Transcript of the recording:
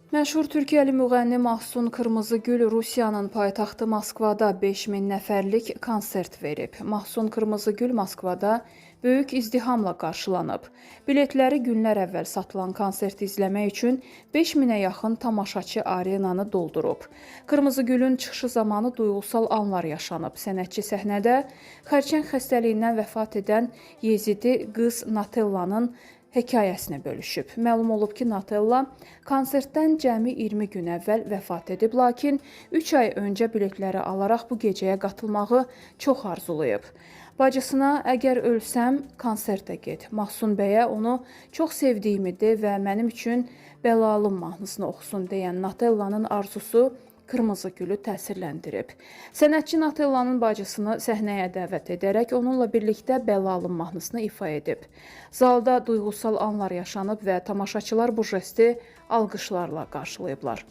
Məşhur Türkiyəli müğənni Mahsun Kırmızıgül Rusiyanın paytaxtı Moskvada 5000 nəfərlik konsert verib. Mahsun Kırmızıgül Moskvada böyük izdihamla qarşılanıb. Biletləri günlər əvvəl satılan konserti izləmək üçün 5000-ə yaxın tamaşaçı arenanı doldurub. Kırmızıgülün çıxışı zamanı duyğusal anlar yaşanıb. Sənətçi səhnədə xərçəng xəstəliyindən vəfat edən Yezidi qız Natellanın hekayəsini bölüşüb. Məlum olub ki, Natella konsertdən cəmi 20 gün əvvəl vəfat edib, lakin 3 ay öncə biletləri alaraq bu gecəyə qatılmağı çox arzulayıb. Bacısına əgər ölsəm, konsertə get. Mahsun bəyə onu çox sevdiyimi de və mənim üçün Bəlalım mahnısını oxusun deyən Natellanın arzusu Kırmızıgülü təsirləndirib. Sənətçi Natellanın bacısını səhnəyə dəvət edərək onunla birlikdə Bəlalım mahnısını ifa edib. Zalda duyğusal anlar yaşanıb və tamaşaçılar bu jesti alqışlarla qarşılayıblar.